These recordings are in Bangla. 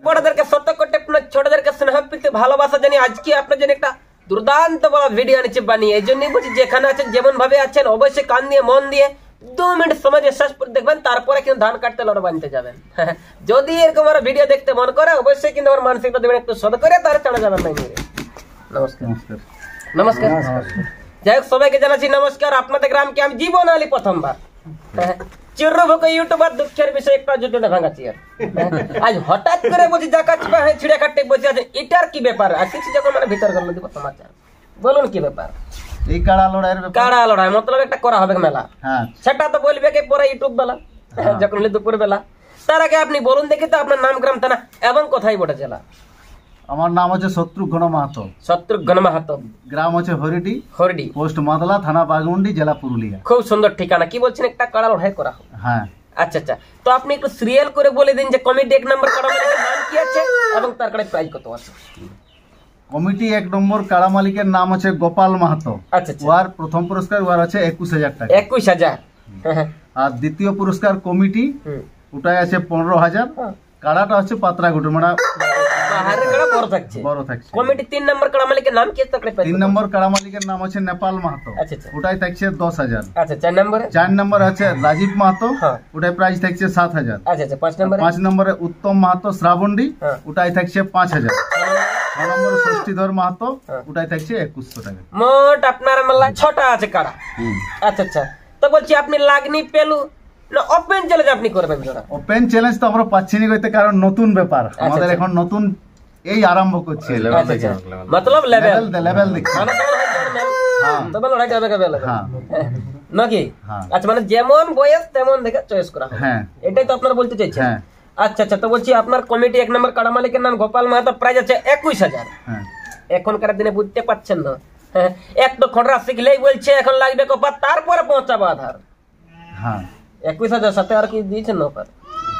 বড়দেরকে সতর্ক করতে ছোটদেরকে স্নেহ প্রীতি ভালোবাসা জানি আজকে আপনার জন্য একটা দুর্দান্ত বড় ভিডিও আনিছি বানিয়ে। এই জন্যই বলছি যেখানে আছেন যেমন ভাবে আছেন অবশ্যই কান দিয়ে মন দিয়ে 2 মিনিট সময় শেষ করে দেখবেন, তারপরে কিন্তু ধান কাটতে লড় বানতে যাবেন। যদি এরকম আর ভিডিও দেখতে মন করে অবশ্যই কিন্তু আমার মানসিকতা দেবেন একটু সদ করে, তার চলে যাবেন নাই। নমস্কার নমস্কার যাই হোক, সবাইকে জানাচ্ছি নমস্কার। আপনাদের গ্রামকে আমি জীবন আলী প্রথমবার চিরভোগ ইউটিউবার দুঃখের বিষয় একটা জুটে ভাঙাচ্ছি। আজ হঠাৎ করে বলছি জাকা ছিঁড়ে কাটতে বসে আছে, এটার কি ব্যাপার? আর কিছু যখন মানে ভিতর গেল দিব সমাচার, বলুন কি ব্যাপার? এই কাড়া লড়াইয়ের ব্যাপার। কাড়া লড়াই মতলব একটা করা হবে মেলা, হ্যাঁ সেটা তো বলবে কি পরে ইউটিউব বেলা, যখন দুপুর বেলা। তার আগে আপনি বলুন দেখি তো আপনার নাম, গ্রাম, থানা এবং কোথায় বটে জেলা? আমার নাম হচ্ছে শত্রুঘ্ন মাহাতো। শত্রুঘ্ন মাহাতো, গ্রাম হচ্ছে হরিডি, হরিডি, পোস্ট মাদলা, থানা বাগমুন্ডি, জেলা পুরুলিয়া। খুব সুন্দর ঠিকানা। কি বলছেন একটা কাড়া লড়াই করা হবে? হ্যাঁ আচ্ছা আচ্ছা, তো আপনি একটু সিরিয়াল করে বলে দিন যে কমিটি 1 নম্বর কাড়া মালিকের নাম কি আছে এবং তার কাড়ায় প্রাইজ কত আছে? কমিটি 1 নম্বর কাড়া মালিকের নাম হচ্ছে গোপাল মাহাতো। আচ্ছা আচ্ছা, ওয়ার প্রথম পুরস্কার ওয়ার হচ্ছে 21,000 টাকা। 21,000। আর দ্বিতীয় পুরস্কার কমিটি ওটাই আছে 15,000। কাড়াটা হচ্ছে পাতরা ঘুটু মানে বাহারের কাড়া বড় থাকছে, বড় থাকছে। কমিটি 3 নম্বর কাড়া মালিকের নাম কি আছে? 3 নম্বর কাড়া মালিকের নাম হচ্ছে নেপাল মাহাতো। আচ্ছা আচ্ছা, ওটাই থাকছে 10,000। আচ্ছা 4 নম্বরে? 4 নম্বর আছে রাজীব মাহাতো, ওটাই প্রাইস থাকছে 7,000। আচ্ছা আচ্ছা, 5 নম্বরে? 5 নম্বরে উত্তম মাহাতো শ্রাবণী, ওটাই থাকছে 5,000। 6 নম্বরে ষষ্ঠীধর মাহাতো, ওটাই থাকছে 2100 টাকা। মোট আপনার মেলা 6টা আছে কাড়া। আচ্ছা আচ্ছা, তো বলছি আপনি লাগনি পেলু না ওপেন চ্যালেঞ্জ আপনি করবেন? ওপেন চ্যালেঞ্জ তো আমরা পাচ্ছি না কইতে, কারণ নতুন ব্যাপার আমাদের, এখন নতুন এই আরম্ভ করছে। মতলব লেভেল দেখি মানে তবে লড়াইটা হবে কেবল নাকি? হ্যাঁ। আচ্ছা, মানে যেমন বয়স তেমন দেখে চয়েস করা হবে, হ্যাঁ এটাই তো আপনারা বলতে চাইছেন? হ্যাঁ। আচ্ছা আচ্ছা, তো বলছি আপনার কমিটি 1 নম্বর কাড়া মালিকের নাম গোপাল মাহাতো, প্রাইজ আছে 21,000। হ্যাঁ। এখনকার দিনে বুঝতে পারছেন না, এক তো খড়রা শিখলেই বলছে এখন লাগবে কপার, তারপরে পৌঁছাবো আধার। হ্যাঁ, 21,000 সাথে আর কি দিয়েছেন না অফার?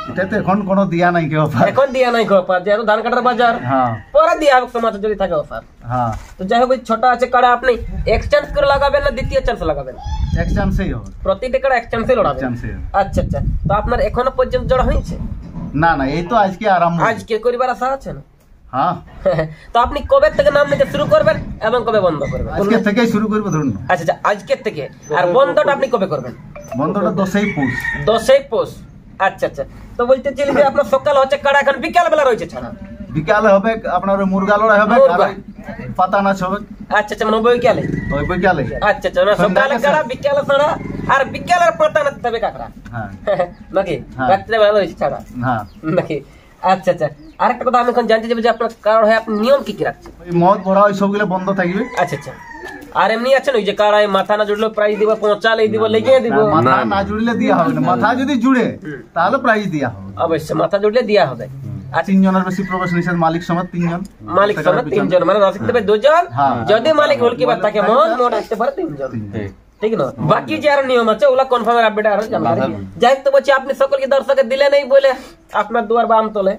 এটা তো এখন কোনো দিয়া নাই কেউ অফার, এখন দিয়া নাই অফার, যেহেতু ধান কাটার বাজার। হ্যাঁ, পরে দিয়া হবে তোমার যদি থাকে অফার। হ্যাঁ, তো যাই হোক, ছোট আছে কাড়া, আপনি এক্সচেঞ্জ করে লাগাবেন না দ্বিতীয় চান্স লাগাবেন? এক চান্সেই হবে, প্রতিটা কাড়া এক্সচেঞ্জে লড়াবেন। আচ্ছা আচ্ছা, তো আপনার এখনো পর্যন্ত জড়া হয়েছে? না না, এই তো আজকে আরম্ভ। আজকে করিবার আশা আছে না? হ্যাঁ। তো আপনি কবে থেকে নাম নিতে শুরু করবেন এবং কবে বন্ধ করবেন? আজকে থেকেই শুরু করব ধরুন। আচ্ছা আচ্ছা, আজকের থেকে। আর বন্ধটা আপনি কবে করবেন? বন্ধটা 10ই পৌষ। 10ই পৌষ। আচ্ছা আচ্ছা, তো বলতে চাইলে যে আপনার সকাল হচ্ছে কাড়া, এখন বিকাল বেলা রয়েছে ছাড়া? বিকালে হবে আপনার মুরগা লড়াই হবে, পাতা নাচ হবে। আচ্ছা আচ্ছা, মানে বিকালে? ওই বিকালে। আচ্ছা আচ্ছা, সকালে কাড়া বিকালে ছাড়া, আর বিকালের পাতা নাচ হবে কাকড়া নাকি? রাত্রে বেলা রয়েছে ছাড়া নাকি? আচ্ছা আচ্ছা, আরেকটা কথা আমি এখন জানতে চাইবো যে আপনার কারণ হয় আপনি নিয়ম কি কি রাখছেন? ওই মদ ভরা ওই সবগুলো বন্ধ থাকবে। আচ্ছা আচ্ছা, আর এমনি আছেন ওই যে কারায় মাথা না জুড়লে প্রাইজ দিব, পৌঁছালেই দিব, লেগে দিব? মাথা না জুড়লে দেয়া হবে না, মাথা যদি জুড়ে তাহলে প্রাইজ দেয়া হবে। অবশ্যই মাথা জুড়লে দেয়া হবে। আর 3 জনের বেশি প্রবেশ নিষেধ, মালিক সমেত 3 জন। মালিক সমেত 3 জন, মানে রসিক দেবে 2 জন, যদি মালিক হুলকিবার থাকে মন মোট আসতে পারে 3 জন, ঠিক না? বাকি যে আর নিয়ম আছে ওগুলা কনফার্মের আপডেট আর জানতে। যাই হোক, তো বলছি আপনি সকলকে দর্শকে দিলে নেই বলে আপনার দুয়ার বাম তোলে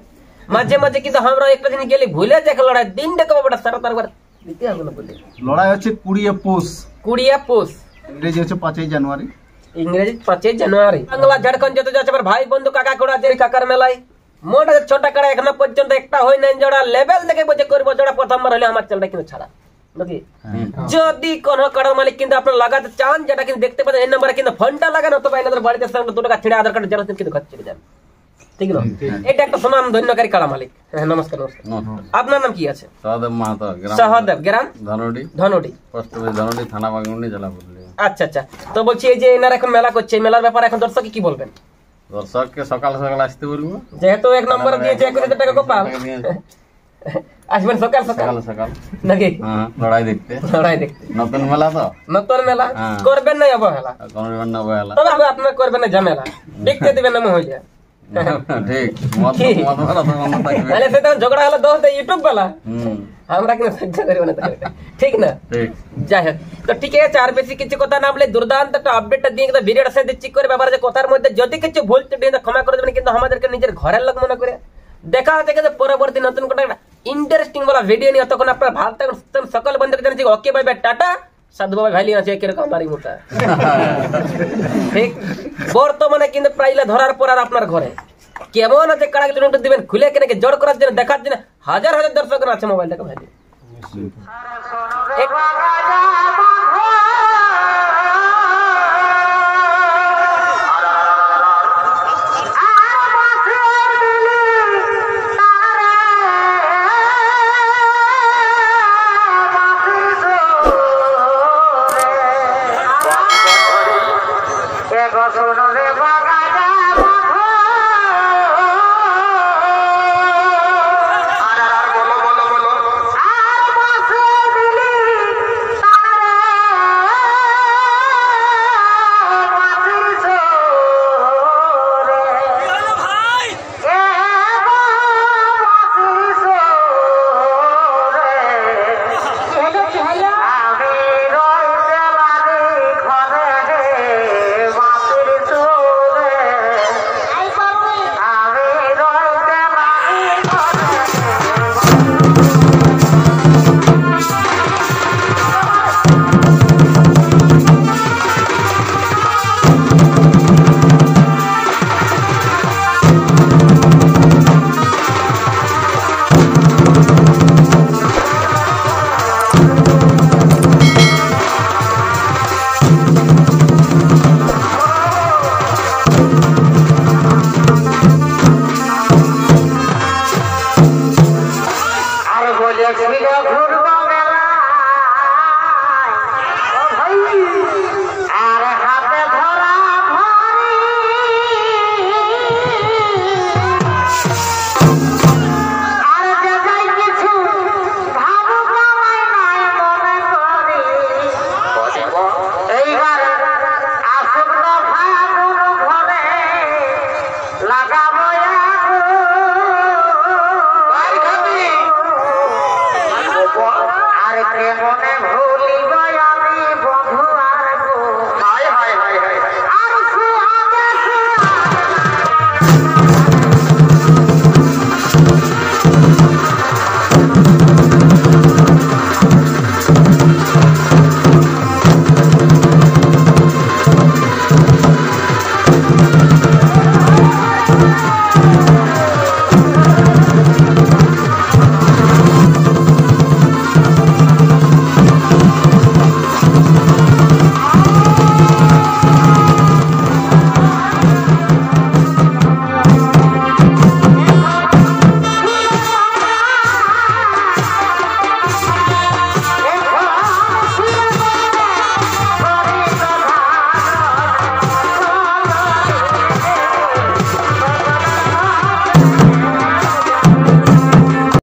মাঝে মাঝে, কিন্তু আমরা একটা জিনিস গেলে ভুলে যাই লড়াই দিনটা কবে বড় সারা তারপর দিতে হবে না বলে। লড়াই হচ্ছে 20 পৌষ। 20 পৌষ, ইংরেজি হচ্ছে 5ই জানুয়ারি। ইংরেজি 5ই জানুয়ারি। বাংলা ঝাড়খণ্ড যেতে যাচ্ছে আমার ভাই বন্ধু কাকা কোড়া যে কাকার মেলায় মোট 6টা কাড়া এখনো পর্যন্ত একটা হয় নাই জোড়া। লেভেল দেখে বলছে করবো জোড়া, প্রথমবার হলে আমার চ্যানেলটা কিন্তু ছাড়া নাকি? যদি কোন কাড়ার মালিক কিন্তু আপনার লাগাতে চান, যেটা কিন্তু দেখতে পাচ্ছেন এই নম্বরে কিন্তু ফোনটা লাগানো, অথবা এনাদের বাড়িতে 2 টাকা ছিঁড়ে আধার কার্ড জানাচ্ছেন কিন্তু ঘর চলে যান, ঠিক না? এটা একটা সুনাম ধন্যকারী কাড়া মালিক। নমস্কার নমস্কার, আপনার নাম কি আছে? সহদেব মাহাতো, সহদেব, গ্রাম ধনডি, ধনডি, পোস্ট ধনডি, থানা বাগমুন্ডি, জেলা পুরুলিয়া। আচ্ছা আচ্ছা, তো বলছি এই যে এনারা এখন মেলা করছে, এই মেলার ব্যাপারে এখন দর্শককে কি বলবেন? দর্শককে সকাল সকাল আসতে বলবো, যেহেতু 1 নম্বরে দিয়েছে 21,000 টাকা গোপাল, আসবেন সকাল সকাল সকাল নাকি? লড়াই দেখতে, লড়াই দেখতে। নতুন মেলা তো, নতুন মেলা করবেন না অবহেলা, করবেন না অবহেলা, তবে আপনার করবেন না ঝামেলা, দেখতে দিবেন না মহিলা, ঠিক? সেটা ঝগড়া হলো দোষ দেয় ইউটিউব বেলা, আমরা কিন্তু সহ্য করবো না, ঠিক না? যাই হোক, তো ঠিক আছে, আর বেশি কিছু কথা না বলে দুর্দান্ত একটা আপডেটটা দিয়ে কিন্তু ভিডিওটা সাথে দিচ্ছি করে ব্যাপারে যে কথার মধ্যে যদি কিছু ভুল ত্রুটি ক্ষমা করে দেবেন, কিন্তু আমাদেরকে নিজের ঘরের লোক মনে করে। দেখা হচ্ছে কিন্তু পরবর্তী নতুন কোনো একটা ইন্টারেস্টিং বলা ভিডিও নিয়ে, তখন আপনার ভালো থাকুন, সকল বন্ধুকে জানাচ্ছি ওকে বাই বাই, টাটা। সাধু বাবা ভাইলি আছে কিরকম বাড়ি মোটা, ঠিক? বর্তমানে কিন্তু প্রাইলে ধরার পর আর আপনার ঘরে কেমন আছে কাড়া একটু দিবেন খুলে কেন জড় করার জন্য দেখার জন্য হাজার হাজার দর্শক আছে মোবাইলটাকে ভাই